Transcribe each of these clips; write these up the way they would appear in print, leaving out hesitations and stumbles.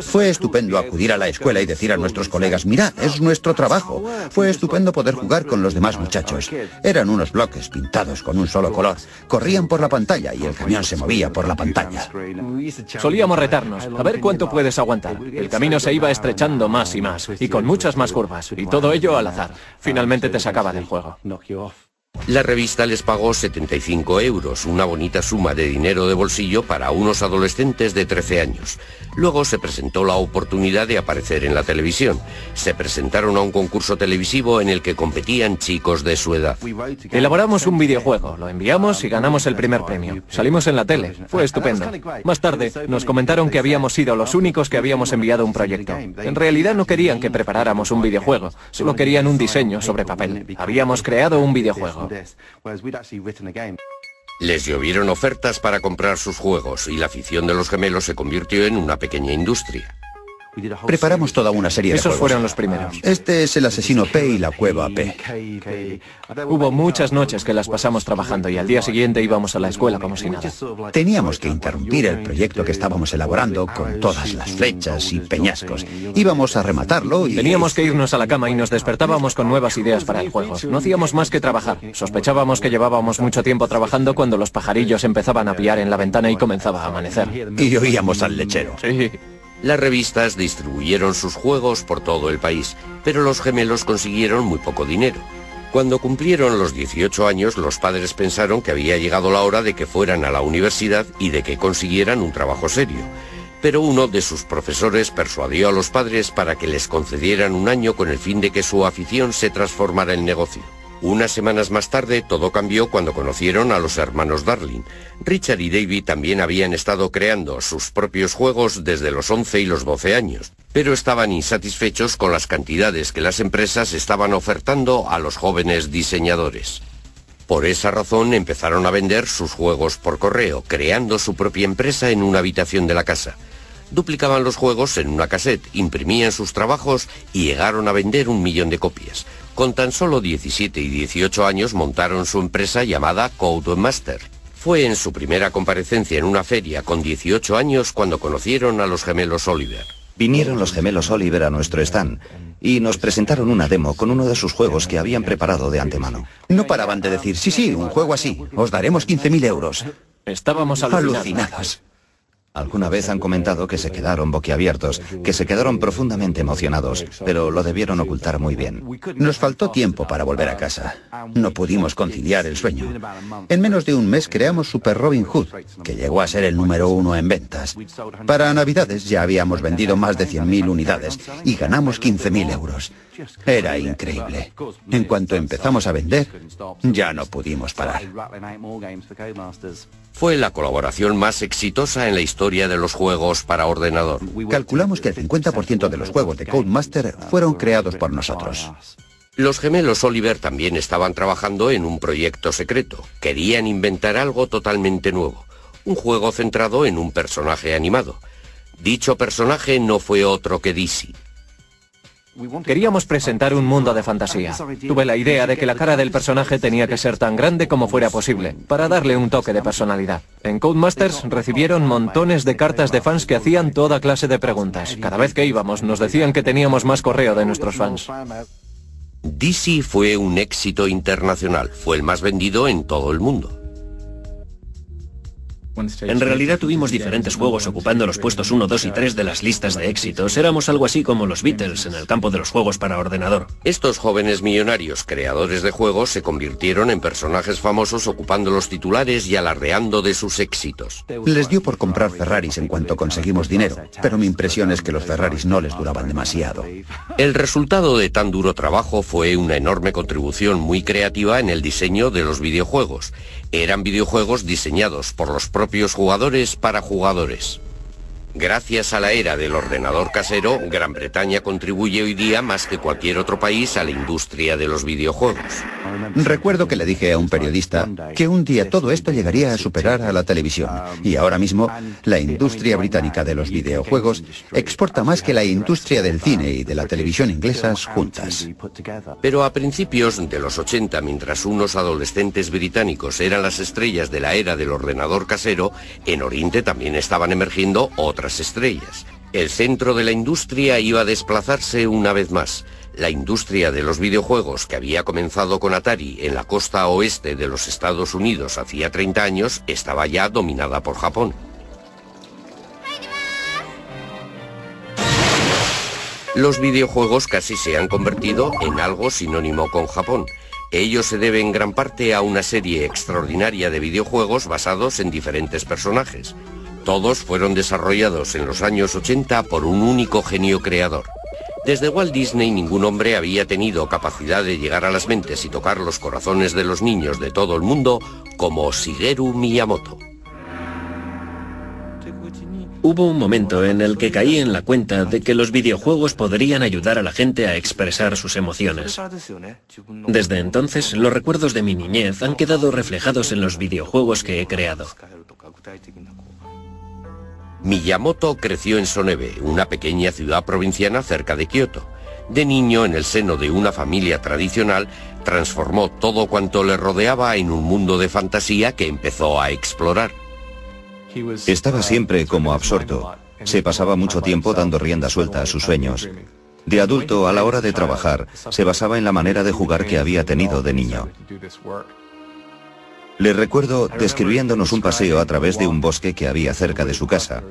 Fue estupendo acudir a la escuela y decir a nuestros colegas, mirad, es nuestro trabajo. Fue estupendo poder jugar con los demás muchachos. Eran unos bloques pintados con un solo color. Corrían por la pantalla y el camión se movía por la pantalla. Solíamos retarnos, a ver cuánto puedes aguantar. El camino se iba estrechando más y más, y con muchas más curvas, y todo ello al azar. Finalmente te sacaba del juego. La revista les pagó 75 euros, una bonita suma de dinero de bolsillo para unos adolescentes de 13 años. Luego se presentó la oportunidad de aparecer en la televisión. Se presentaron a un concurso televisivo en el que competían chicos de su edad. Elaboramos un videojuego, lo enviamos y ganamos el primer premio. Salimos en la tele, fue estupendo. Más tarde nos comentaron que habíamos sido los únicos que habíamos enviado un proyecto. En realidad no querían que preparáramos un videojuego, solo querían un diseño sobre papel. Habíamos creado un videojuego. Les llovieron ofertas para comprar sus juegos y la afición de los gemelos se convirtió en una pequeña industria. Preparamos toda una serie de Esos juegos. fueron los primeros. Este es el asesino P y la cueva P. Hubo muchas noches que las pasamos trabajando y al día siguiente íbamos a la escuela como si nada. Teníamos que interrumpir el proyecto que estábamos elaborando con todas las flechas y peñascos. Íbamos a rematarlo y... Teníamos que irnos a la cama y nos despertábamos con nuevas ideas para el juego. No hacíamos más que trabajar. Sospechábamos que llevábamos mucho tiempo trabajando cuando los pajarillos empezaban a piar en la ventana y comenzaba a amanecer. Y oíamos al lechero. Sí. Las revistas distribuyeron sus juegos por todo el país, pero los gemelos consiguieron muy poco dinero. Cuando cumplieron los 18 años, los padres pensaron que había llegado la hora de que fueran a la universidad y de que consiguieran un trabajo serio. Pero uno de sus profesores persuadió a los padres para que les concedieran un año con el fin de que su afición se transformara en negocio. Unas semanas más tarde todo cambió cuando conocieron a los hermanos Darling. Richard y David también habían estado creando sus propios juegos desde los 11 y los 12 años, pero estaban insatisfechos con las cantidades que las empresas estaban ofertando a los jóvenes diseñadores. Por esa razón empezaron a vender sus juegos por correo, creando su propia empresa en una habitación de la casa. Duplicaban los juegos en una cassette, imprimían sus trabajos y llegaron a vender 1 millón de copias. Con tan solo 17 y 18 años montaron su empresa llamada Codemaster. Fue en su primera comparecencia en una feria con 18 años cuando conocieron a los gemelos Oliver. Vinieron los gemelos Oliver a nuestro stand y nos presentaron una demo con uno de sus juegos que habían preparado de antemano. No paraban de decir, sí, un juego así, os daremos 15.000 euros. Estábamos Alucinados. Alguna vez han comentado que se quedaron boquiabiertos, que se quedaron profundamente emocionados, pero lo debieron ocultar muy bien. Nos faltó tiempo para volver a casa. No pudimos conciliar el sueño. En menos de un mes creamos Super Robin Hood, que llegó a ser el número 1 en ventas. Para Navidades ya habíamos vendido más de 100.000 unidades y ganamos 15.000 euros. Era increíble. En cuanto empezamos a vender, ya no pudimos parar. Fue la colaboración más exitosa en la historia de los juegos para ordenador. Calculamos que el 50% de los juegos de Codemaster fueron creados por nosotros. Los gemelos Oliver también estaban trabajando en un proyecto secreto. Querían inventar algo totalmente nuevo. Un juego centrado en un personaje animado. Dicho personaje no fue otro que DC. Queríamos presentar un mundo de fantasía. Tuve la idea de que la cara del personaje tenía que ser tan grande como fuera posible, para darle un toque de personalidad. En Codemasters recibieron montones de cartas de fans que hacían toda clase de preguntas. Cada vez que íbamos nos decían que teníamos más correo de nuestros fans. DC fue un éxito internacional, fue el más vendido en todo el mundo. En realidad tuvimos diferentes juegos ocupando los puestos 1, 2 y 3 de las listas de éxitos. Éramos algo así como los Beatles en el campo de los juegos para ordenador. Estos jóvenes millonarios creadores de juegos se convirtieron en personajes famosos ocupando los titulares y alardeando de sus éxitos. Les dio por comprar Ferraris en cuanto conseguimos dinero, pero mi impresión es que los Ferraris no les duraban demasiado. El resultado de tan duro trabajo fue una enorme contribución muy creativa en el diseño de los videojuegos. Eran videojuegos diseñados por los propios jugadores para jugadores. Gracias a la era del ordenador casero, Gran Bretaña contribuye hoy día más que cualquier otro país a la industria de los videojuegos. Recuerdo que le dije a un periodista que un día todo esto llegaría a superar a la televisión. Y ahora mismo, la industria británica de los videojuegos exporta más que la industria del cine y de la televisión inglesas juntas. Pero a principios de los 80, mientras unos adolescentes británicos eran las estrellas de la era del ordenador casero, en Oriente también estaban emergiendo otras estrellas. El centro de la industria iba a desplazarse una vez más. La industria de los videojuegos, que había comenzado con Atari en la costa oeste de los Estados Unidos hacía 30 años, estaba ya dominada por Japón. Los videojuegos casi se han convertido en algo sinónimo con Japón. Ello se debe en gran parte a una serie extraordinaria de videojuegos basados en diferentes personajes. Todos fueron desarrollados en los años 80 por un único genio creador. Desde Walt Disney ningún hombre había tenido capacidad de llegar a las mentes y tocar los corazones de los niños de todo el mundo como Shigeru Miyamoto. Hubo un momento en el que caí en la cuenta de que los videojuegos podrían ayudar a la gente a expresar sus emociones. Desde entonces, los recuerdos de mi niñez han quedado reflejados en los videojuegos que he creado. Miyamoto creció en Sonebe, una pequeña ciudad provinciana cerca de Kioto. De niño, en el seno de una familia tradicional, transformó todo cuanto le rodeaba en un mundo de fantasía que empezó a explorar. Estaba siempre como absorto. Se pasaba mucho tiempo dando rienda suelta a sus sueños. De adulto, a la hora de trabajar, se basaba en la manera de jugar que había tenido de niño. Le recuerdo describiéndonos un paseo a través de un bosque que había cerca de su casa,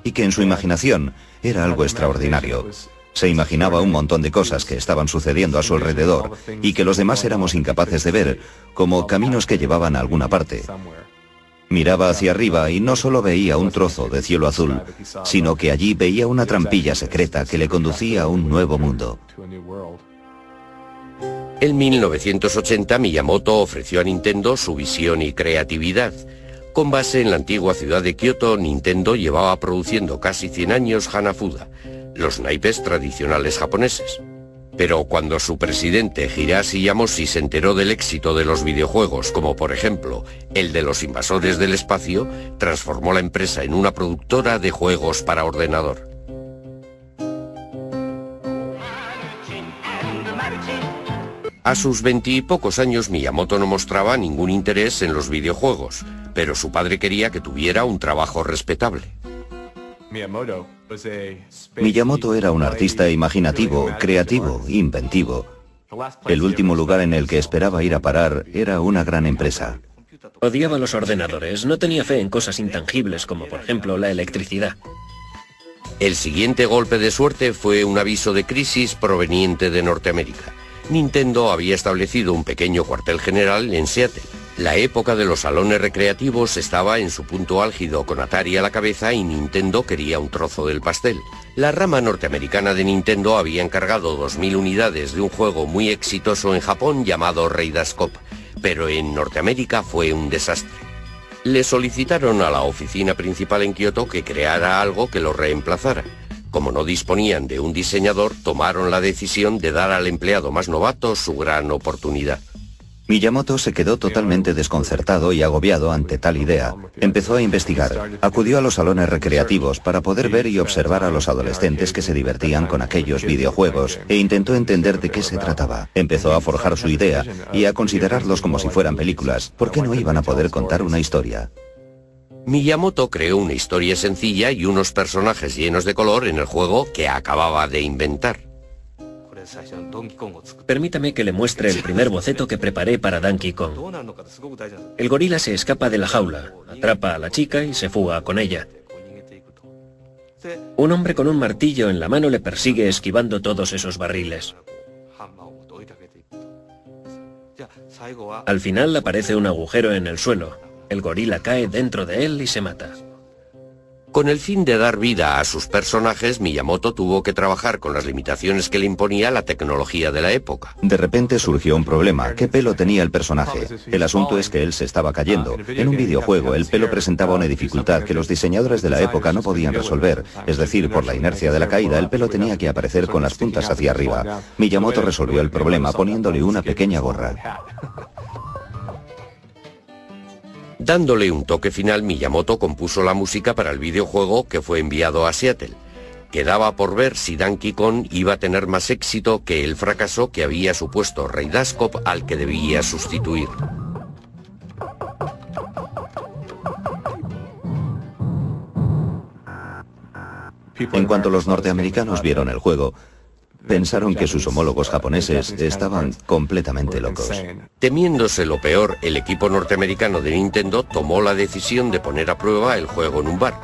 y que en su imaginación era algo extraordinario. Se imaginaba un montón de cosas que estaban sucediendo a su alrededor y que los demás éramos incapaces de ver, como caminos que llevaban a alguna parte. Miraba hacia arriba y no solo veía un trozo de cielo azul, sino que allí veía una trampilla secreta que le conducía a un nuevo mundo. En 1980 Miyamoto ofreció a Nintendo su visión y creatividad. Con base en la antigua ciudad de Kioto, Nintendo llevaba produciendo casi 100 años Hanafuda, los naipes tradicionales japoneses. Pero cuando su presidente Hiroshi Yamoshi se enteró del éxito de los videojuegos, como por ejemplo el de los invasores del espacio, transformó la empresa en una productora de juegos para ordenador. A sus 20 y pocos años Miyamoto no mostraba ningún interés en los videojuegos, pero su padre quería que tuviera un trabajo respetable. Miyamoto era un artista imaginativo, creativo, inventivo. El último lugar en el que esperaba ir a parar era una gran empresa. Odiaba los ordenadores, no tenía fe en cosas intangibles como por ejemplo la electricidad. El siguiente golpe de suerte fue un aviso de crisis proveniente de Norteamérica. Nintendo había establecido un pequeño cuartel general en Seattle. La época de los salones recreativos estaba en su punto álgido, con Atari a la cabeza, y Nintendo quería un trozo del pastel. La rama norteamericana de Nintendo había encargado 2000 unidades de un juego muy exitoso en Japón llamado Raiders Cop, pero en Norteamérica fue un desastre. Le solicitaron a la oficina principal en Kioto que creara algo que lo reemplazara. Como no disponían de un diseñador, tomaron la decisión de dar al empleado más novato su gran oportunidad. Miyamoto se quedó totalmente desconcertado y agobiado ante tal idea. Empezó a investigar. Acudió a los salones recreativos para poder ver y observar a los adolescentes que se divertían con aquellos videojuegos e intentó entender de qué se trataba. Empezó a forjar su idea y a considerarlos como si fueran películas. ¿Por qué no iban a poder contar una historia? Miyamoto creó una historia sencilla y unos personajes llenos de color en el juego que acababa de inventar. Permítame que le muestre el primer boceto que preparé para Donkey Kong. El gorila se escapa de la jaula, atrapa a la chica y se fuga con ella. Un hombre con un martillo en la mano le persigue esquivando todos esos barriles. Al final aparece un agujero en el suelo. El gorila cae dentro de él y se mata. Con el fin de dar vida a sus personajes, Miyamoto tuvo que trabajar con las limitaciones que le imponía la tecnología de la época. De repente surgió un problema. ¿Qué pelo tenía el personaje? El asunto es que él se estaba cayendo. En un videojuego, el pelo presentaba una dificultad que los diseñadores de la época no podían resolver. Es decir, por la inercia de la caída, el pelo tenía que aparecer con las puntas hacia arriba. Miyamoto resolvió el problema poniéndole una pequeña gorra. Dándole un toque final, Miyamoto compuso la música para el videojuego que fue enviado a Seattle. Quedaba por ver si Donkey Kong iba a tener más éxito que el fracaso que había supuesto Raiders Cop, al que debía sustituir. En cuanto los norteamericanos vieron el juego, pensaron que sus homólogos japoneses estaban completamente locos. Temiéndose lo peor, el equipo norteamericano de Nintendo tomó la decisión de poner a prueba el juego en un bar,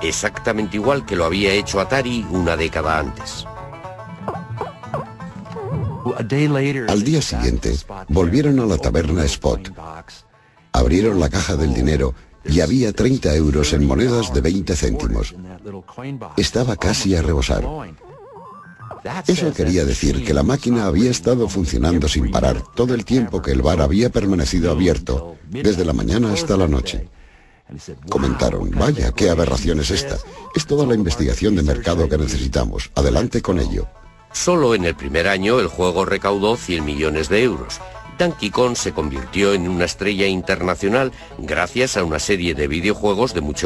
exactamente igual que lo había hecho Atari una década antes. Al día siguiente, volvieron a la taberna Spot. Abrieron la caja del dinero y había 30 euros en monedas de 20 céntimos. Estaba casi a rebosar. Eso quería decir que la máquina había estado funcionando sin parar todo el tiempo que el bar había permanecido abierto, desde la mañana hasta la noche. Comentaron, vaya, qué aberración es esta. Es toda la investigación de mercado que necesitamos. Adelante con ello. Solo en el primer año el juego recaudó 100 millones de euros. Donkey Kong se convirtió en una estrella internacional gracias a una serie de videojuegos de mucho éxito.